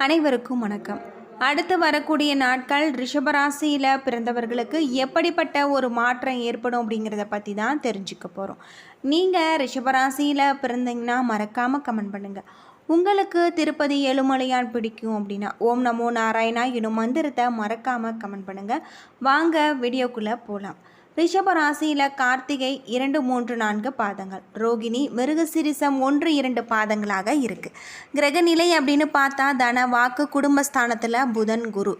அனைவருக்கும் வணக்கம். அடுத்து வரக்கூடிய நாட்கள் ரிஷபராசியில் பிறந்தவர்களுக்கு எப்படிப்பட்ட ஒரு மாற்றம் ஏற்படும் அப்படிங்கிறத பற்றி தான் தெரிஞ்சுக்க போகிறோம். நீங்கள் ரிஷபராசியில் பிறந்தீங்கன்னா மறக்காமல் கமெண்ட் பண்ணுங்கள். உங்களுக்கு திருப்பதி ஏழுமலையான் பிடிக்கும் அப்படின்னா ஓம் நமோ நாராயணா எனும் மந்திரத்தை மறக்காமல் கமெண்ட் பண்ணுங்கள். வாங்க வீடியோக்குள்ளே போகலாம். ரிஷபராசியில் கார்த்திகை 2, 3, 4 பாதங்கள், ரோகிணி மிருகசிரிசம் 1, 2 பாதங்களாக இருக்குது. கிரகநிலை அப்படின்னு பார்த்தா தன வாக்கு குடும்பஸ்தானத்தில் புதன் குரு,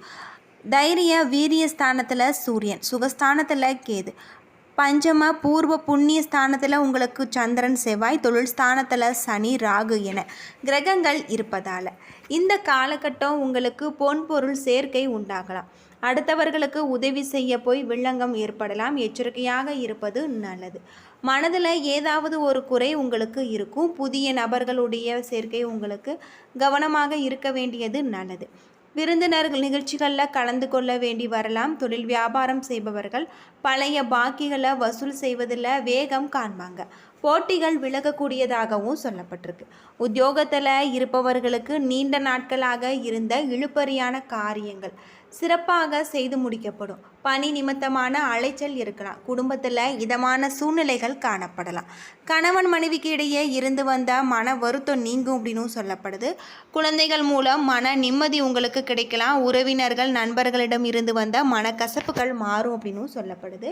தைரிய வீரிய ஸ்தானத்தில் சூரியன், சுகஸ்தானத்தில் கேது, பஞ்சம பூர்வ புண்ணிய ஸ்தானத்தில் உங்களுக்கு சந்திரன் செவ்வாய், தொழில் ஸ்தானத்தில் சனி ராகு என கிரகங்கள் இருப்பதால் இந்த காலகட்டம் உங்களுக்கு பொன் பொருள் சேர்க்கை உண்டாகலாம். அடுத்தவர்களுக்கு உதவி செய்ய போய் வில்லங்கம் ஏற்படலாம். எச்சரிக்கையாக இருப்பது நல்லது. மனதில் ஏதாவது ஒரு குறை உங்களுக்கு இருக்கும். புதிய நபர்களுடைய சேர்க்கை உங்களுக்கு கவனமாக இருக்க வேண்டியது நல்லது. விருந்தினர்கள் நிகழ்ச்சிகளில் கலந்து கொள்ள வேண்டி வரலாம். தொழில் வியாபாரம் செய்பவர்கள் பழைய பாக்கிகளை வசூல் செய்வதில் வேகம் காண்பாங்க. போட்டிகள் விலகக்கூடியதாகவும் சொல்லப்பட்டிருக்கு. உத்தியோகத்தில் இருப்பவர்களுக்கு நீண்ட நாட்களாக இருந்த இழுபறியான காரியங்கள் சிறப்பாக செய்து முடிக்கப்படும். பணி நிமித்தமான அலைச்சல் இருக்கலாம். குடும்பத்தில் இதமான சூழ்நிலைகள் காணப்படலாம். கணவன் மனைவிக்கு இடையே இருந்து வந்த மன வருத்தம் நீங்கும் அப்படின்னு சொல்லப்படுது. குழந்தைகள் மூலம் மன நிம்மதி உங்களுக்கு கிடைக்கலாம். உறவினர்கள் நண்பர்களிடம் இருந்து வந்த மனக்கசப்புகள் மாறும் அப்படின்னு சொல்லப்படுது.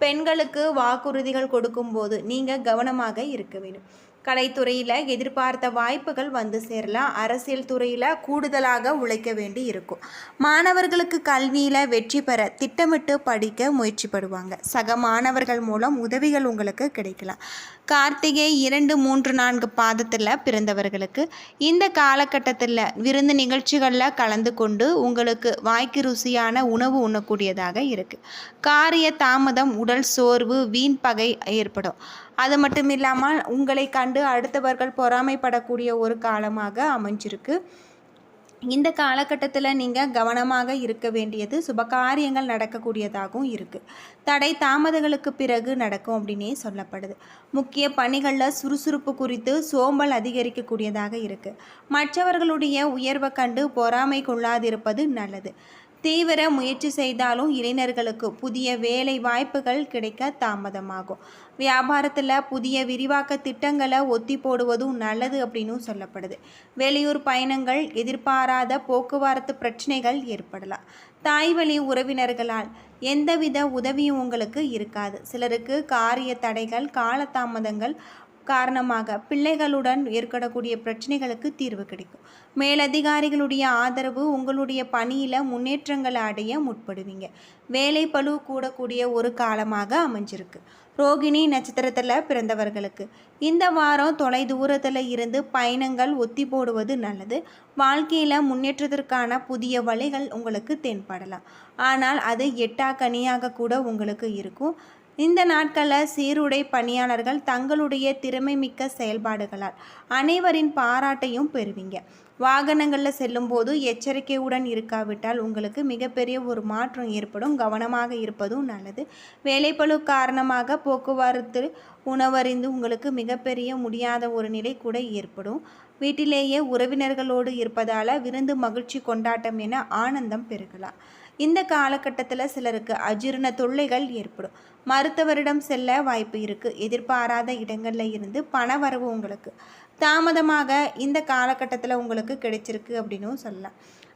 பெண்களுக்கு வாக்குறுதிகள் கொடுக்கும்போது நீங்கள் கவனமாக இருக்க வேண்டும். கலைத்துறையில் எதிர்பார்த்த வாய்ப்புகள் வந்து சேரலாம். அரசியல் துறையில் கூடுதலாக உழைக்க வேண்டி இருக்கும். மாணவர்களுக்கு கல்வியில் வெற்றி பெற திட்டமிட்டு படிக்க முயற்சிப்படுவாங்க. சக மாணவர்கள் மூலம் உதவிகள் உங்களுக்கு கிடைக்கலாம். கார்த்திகை 2, 3, 4 பாதத்தில் பிறந்தவர்களுக்கு இந்த காலகட்டத்தில் விருந்து நிகழ்ச்சிகளில் கலந்து கொண்டு உங்களுக்கு வாய்க்கு ருசியான உணவு உண்ணக்கூடியதாக இருக்குது. காரிய தாமதம், உடல் சோர்வு, வீண் பகை ஏற்படும். அது மட்டும் இல்லாமல் உங்களை கண்டு அடுத்தவர்கள் பொறாமைப்படக்கூடிய ஒரு காலமாக அமைஞ்சிருக்கு. இந்த காலகட்டத்தில் நீங்கள் கவனமாக இருக்க வேண்டியது. சுபகாரியங்கள் நடக்கக்கூடியதாகவும் இருக்குது. தடை தாமதங்களுக்கு பிறகு நடக்கும் அப்படின்னே சொல்லப்படுது. முக்கிய பணிகளில் சுறுசுறுப்பு குறித்து சோம்பல் அதிகரிக்கக்கூடியதாக இருக்குது. மற்றவர்களுடைய உயர்வை கண்டு பொறாமை கொள்ளாதிருப்பது நல்லது. தீவிர முயற்சி செய்தாலும் இளைஞர்களுக்கு புதிய வேலை வாய்ப்புகள் கிடைக்க தாமதமாகும். வியாபாரத்தில் புதிய விரிவாக்க திட்டங்களை ஒத்தி போடுவதும் நல்லது அப்படின்னு சொல்லப்படுது. வெளியூர் பயணங்கள், எதிர்பாராத போக்குவரத்து பிரச்சனைகள் ஏற்படலாம். தாய்வழி உறவினர்களால் எந்தவித உதவியும் உங்களுக்கு இருக்காது. சிலருக்கு காரிய தடைகள், காலதாமதங்கள் காரணமாக பிள்ளைகளுடன் ஏற்படக்கூடிய பிரச்சனைகளுக்கு தீர்வு கிடைக்கும். மேலதிகாரிகளுடைய ஆதரவு உங்களுடைய பணியில் முன்னேற்றங்களை அடைய முற்படுவீங்க. வேலை பளு கூடக்கூடிய ஒரு காலமாக அமைஞ்சிருக்கு. ரோகிணி நட்சத்திரத்தில் பிறந்தவர்களுக்கு இந்த வாரம் தொலை தூரத்தில் இருந்து பயணங்கள் ஒத்தி போடுவது நல்லது. வாழ்க்கையில் முன்னேற்றத்திற்கான புதிய வழிகள் உங்களுக்கு தென்படலாம். ஆனால் அது எட்டாக்கனியாக கூட உங்களுக்கு இருக்கும். இந்த நாட்களில் சீருடை பணியாளர்கள் தங்களுடைய திறமை மிக்க செயல்பாடுகளால் அனைவரின் பாராட்டையும் பெறுவீங்க. வாகனங்களில் செல்லும்போது எச்சரிக்கையுடன் இருக்காவிட்டால் உங்களுக்கு மிகப்பெரிய ஒரு மாற்றம் ஏற்படும். கவனமாக இருப்பதும் நல்லது. வேலைப்பளு காரணமாக போக்குவரத்து உணவறிந்து உங்களுக்கு மிகப்பெரிய முடியாத ஒரு நிலை கூட ஏற்படும். வீட்டிலேயே உறவினர்களோடு இருப்பதால் விருந்து, மகிழ்ச்சி, கொண்டாட்டம் என ஆனந்தம் பெருகலாம். இந்த காலகட்டத்தில் சிலருக்கு அஜீரண தொல்லைகள் ஏற்படும். மருத்துவரிடம் செல்ல வாய்ப்பு இருக்குது. எதிர்பாராத இடங்களில் இருந்து பண வரவு உங்களுக்கு தாமதமாக இந்த காலகட்டத்தில் உங்களுக்கு கிடைச்சிருக்கு அப்படின்னு சொல்லலாம்.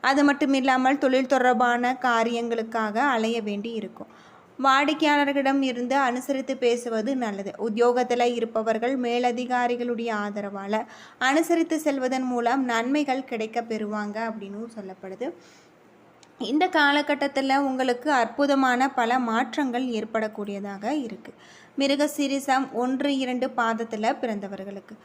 அது மட்டும் இல்லாமல் தொழில் தொடர்பான காரியங்களுக்காக அலைய வேண்டி இருக்கும். வாடிக்கையாளர்களிடம் இருந்து அனுசரித்து பேசுவது நல்லது. உத்தியோகத்தில் இருப்பவர்கள் மேலதிகாரிகளுடைய ஆதரவால் அனுசரித்து செல்வதன் மூலம் நன்மைகள் கிடைக்க பெறுவாங்க அப்படின்னு சொல்லப்படுது. இந்த காலகட்டத்தில் உங்களுக்கு அற்புதமான பல மாற்றங்கள் ஏற்படக்கூடியதாக இருக்குது. மிருகசீரிசம் 1, 2 பாதத்தில் பிறந்தவர்களுக்கு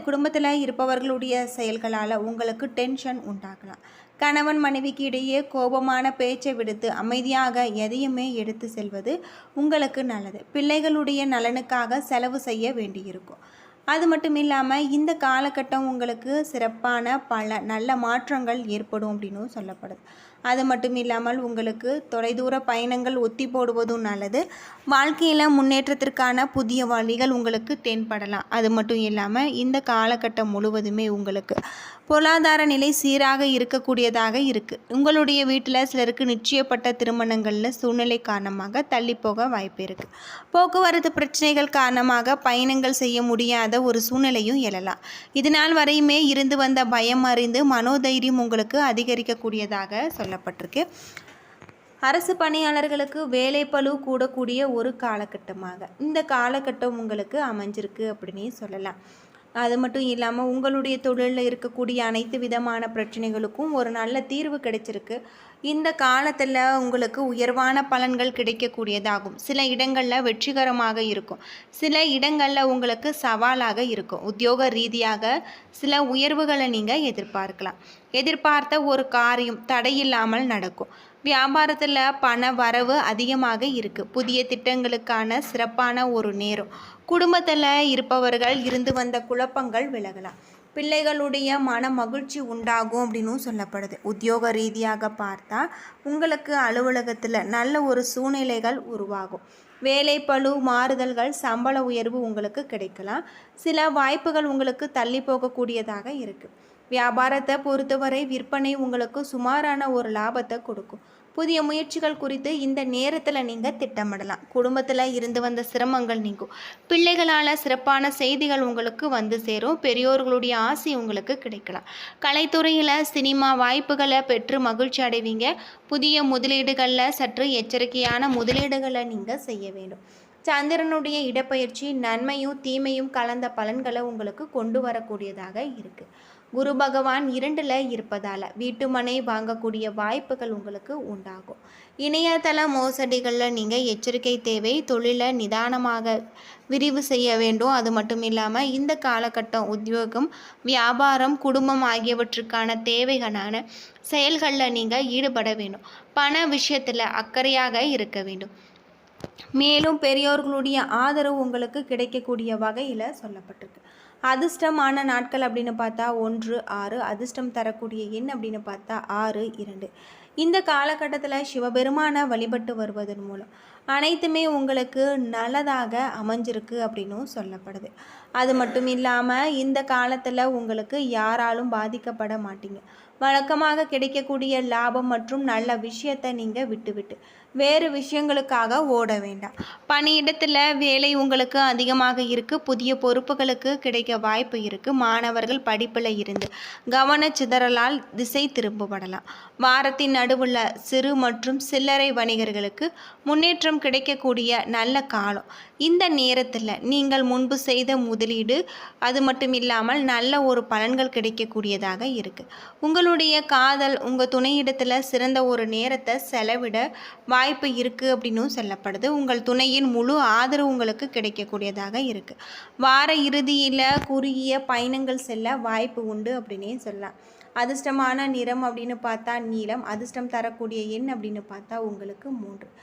குடும்பத்தில் இருப்பவர்களுடைய செயல்களால் உங்களுக்கு டென்ஷன் உண்டாகலாம். கணவன் மனைவிக்கு இடையே கோபமான பேச்சை விடுத்து அமைதியாக எதையுமே எடுத்து செல்வது உங்களுக்கு நல்லது. பிள்ளைகளுடைய நலனுக்காக செலவு செய்ய வேண்டியிருக்கும். அது மட்டும் இல்லாமல் இந்த காலகட்டம் உங்களுக்கு சிறப்பான பல நல்ல மாற்றங்கள் ஏற்படும் அப்படின்னும் சொல்லப்படுது. அது மட்டும் இல்லாமல் உங்களுக்கு தொலைதூர பயணங்கள் ஒத்தி போடுவதும் நல்லது. வாழ்க்கையில் முன்னேற்றத்திற்கான புதிய வழிகள் உங்களுக்கு தென்படலாம். அது மட்டும் இல்லாமல் இந்த காலகட்டம் முழுவதுமே உங்களுக்கு பொருளாதார நிலை சீராக இருக்கக்கூடியதாக இருக்குது. உங்களுடைய வீட்டில் சிலருக்கு நிச்சயப்பட்ட திருமணங்களில் சூழ்நிலை காரணமாக தள்ளி போக வாய்ப்பு இருக்குது. போக்குவரத்து பிரச்சனைகள் காரணமாக பயணங்கள் செய்ய முடியாத ஒரு சூழ்நிலையும் எழலாம். இதனால் வரையுமே இருந்து வந்த பயம் அறிந்து மனோதைரியம் உங்களுக்கு அதிகரிக்கக்கூடியதாக சொல்லப்பட்டிருக்கு. அரசு பணியாளர்களுக்கு வேலைப்பளு கூடக்கூடிய ஒரு காலகட்டமாக இந்த காலகட்டம் உங்களுக்கு அமைஞ்சிருக்கு அப்படின்னு சொல்லலாம். அது மட்டும் இல்லாமல் உங்களுடைய தொழிலில் இருக்கக்கூடிய அனைத்து விதமான பிரச்சனைகளுக்கும் ஒரு நல்ல தீர்வு கிடைச்சிருக்கு. இந்த காலத்தில் உங்களுக்கு உயர்வான பலன்கள் கிடைக்கக்கூடியதாகும். சில இடங்களில் வெற்றிகரமாக இருக்கும், சில இடங்களில் உங்களுக்கு சவாலாக இருக்கும். உத்தியோக ரீதியாக சில உயர்வுகளை நீங்கள் எதிர்பார்த்த ஒரு காரியம் தடையில்லாமல் நடக்கும். வியாபாரத்தில் பண வரவு அதிகமாக இருக்குது. புதிய திட்டங்களுக்கான சிறப்பான ஒரு நேரம். குடும்பத்தில் இருப்பவர்கள் இருந்து வந்த குழப்பங்கள் விலகலாம். பிள்ளைகளுடைய மன மகிழ்ச்சி உண்டாகும் அப்படின்னும் சொல்லப்படுது. உத்தியோக ரீதியாக பார்த்தா உங்களுக்கு அலுவலகத்தில் நல்ல ஒரு சூழ்நிலைகள் உருவாகும். வேலைப்பளு மாறுதல்கள், சம்பள உயர்வு உங்களுக்கு கிடைக்கலாம். சில வாய்ப்புகள் உங்களுக்கு தள்ளி போகக்கூடியதாக இருக்குது. வியாபாரத்தை பொறுத்தவரை விற்பனை உங்களுக்கு சுமாரான ஒரு லாபத்தை கொடுக்கும். புதிய முயற்சிகள் குறித்து இந்த நேரத்தில் நீங்கள் திட்டமிடலாம். குடும்பத்தில் இருந்து வந்த சிரமங்கள் நீங்கும். பிள்ளைகளால் சிறப்பான செய்திகள் உங்களுக்கு வந்து சேரும். பெரியோர்களுடைய ஆசை உங்களுக்கு கிடைக்கலாம். கலைத்துறையில் சினிமா வாய்ப்புகளை பெற்று மகிழ்ச்சி அடைவீங்க. புதிய முதலீடுகளில் சற்று எச்சரிக்கையான முதலீடுகளை நீங்கள் செய்ய வேண்டும். சந்திரனுடைய இடப்பெயர்ச்சி நன்மையும் தீமையும் கலந்த பலன்களை உங்களுக்கு கொண்டு வரக்கூடியதாக இருக்குது. குரு பகவான் 2ல் இருப்பதால் வீட்டுமனை வாங்கக்கூடிய வாய்ப்புகள் உங்களுக்கு உண்டாகும். இணையதள மோசடிகளில் நீங்கள் எச்சரிக்கை தேவை. தொழிலை நிதானமாக விரிவு செய்ய வேண்டும். அது மட்டும் இல்லாமல் இந்த காலகட்டம் உத்தியோகம், வியாபாரம், குடும்பம் ஆகியவற்றுக்கான தேவைகளான செயல்களில் நீங்கள் ஈடுபட வேண்டும். பண விஷயத்தில் அக்கறையாக இருக்க வேண்டும். மேலும் பெரியோர்களுடைய ஆதரவு உங்களுக்கு கிடைக்கக்கூடிய வகையில் சொல்லப்பட்டிருக்கு. அதிர்ஷ்டமான நாட்கள் அப்படின்னு பார்த்தா 1, 6. அதிர்ஷ்டம் தரக்கூடிய எண் அப்படின்னு பார்த்தா 6, 2. இந்த காலகட்டத்தில் சிவபெருமானை வழிபட்டு வருவதன் மூலம் அனைத்துமே உங்களுக்கு நல்லதாக அமைஞ்சிருக்கு அப்படின்னும் சொல்லப்படுது. அது மட்டும் இல்லாமல் இந்த காலத்தில் உங்களுக்கு யாராலும் பாதிக்கப்பட மாட்டீங்க. வழக்கமாக கிடைக்கக்கூடிய லாபம் மற்றும் நல்ல விஷயத்தை நீங்கள் விட்டுவிட்டு வேறு விஷயங்களுக்காக ஓட வேண்டாம். பணியிடத்தில் வேலை உங்களுக்கு அதிகமாக இருக்குது. புதிய பொறுப்புகளுக்கு கிடைக்க வாய்ப்பு இருக்குது. மாணவர்கள் படிப்பில் இருந்து கவனச்சிதறலால் திசை திரும்பப்படலாம். வாரத்தின் நடுவில் சிறு மற்றும் சில்லறை வணிகர்களுக்கு முன்னேற்றம் கிடைக்கக்கூடிய நல்ல காலம். இந்த நேரத்தில் நீங்கள் முன்பு செய்த முதலீடு அது மட்டும் இல்லாமல் நல்ல ஒரு பலன்கள் கிடைக்கக்கூடியதாக இருக்குது. உங்களுடைய காதல் உங்கள் துணையிடத்தில் சிறந்த ஒரு நேரத்தை செலவிட வாய்ப்பு இருக்குது அப்படின்னும் சொல்லப்படுது. உங்கள் துணையின் முழு ஆதரவு உங்களுக்கு கிடைக்கக்கூடியதாக இருக்குது. வார இறுதியில் குறுகிய பயணங்கள் செல்ல வாய்ப்பு உண்டு அப்படின்னே சொல்லலாம். அதிர்ஷ்டமான நிறம் அப்படின்னு பார்த்தா நீலம். அதிர்ஷ்டம் தரக்கூடிய எண் அப்படின்னு பார்த்தா உங்களுக்கு 3.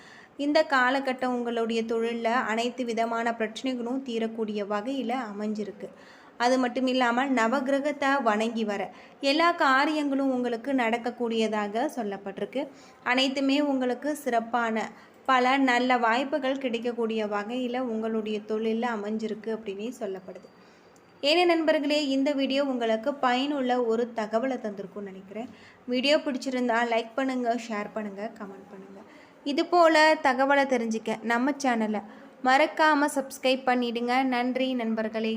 இந்த காலகட்டம் உங்களுடைய தொழிலில் அனைத்து விதமான பிரச்சனைகளும் தீரக்கூடிய வகையில் அமைஞ்சிருக்கு. அது மட்டும் இல்லாமல் நவகிரகத்தை வணங்கி வர எல்லா காரியங்களும் உங்களுக்கு நடக்கக்கூடியதாக சொல்லப்பட்டிருக்கு. அனைத்துமே உங்களுக்கு சிறப்பான பல நல்ல வாய்ப்புகள் கிடைக்கக்கூடிய வகையில் உங்களுடைய தொழிலில் அமைஞ்சிருக்கு அப்படின்னு சொல்லப்படுது. ஏனே நண்பர்களே, இந்த வீடியோ உங்களுக்கு பயனுள்ள ஒரு தகவலை தந்திருக்கும்னு நினைக்கிறேன். வீடியோ பிடிச்சிருந்தா லைக் பண்ணுங்கள், ஷேர் பண்ணுங்கள், கமெண்ட் பண்ணுங்கள். இதுபோல் தகவலை தெரிஞ்சுக்க நம்ம சேனலை மறக்காமல் சப்ஸ்கிரைப் பண்ணிவிடுங்க. நன்றி நண்பர்களே.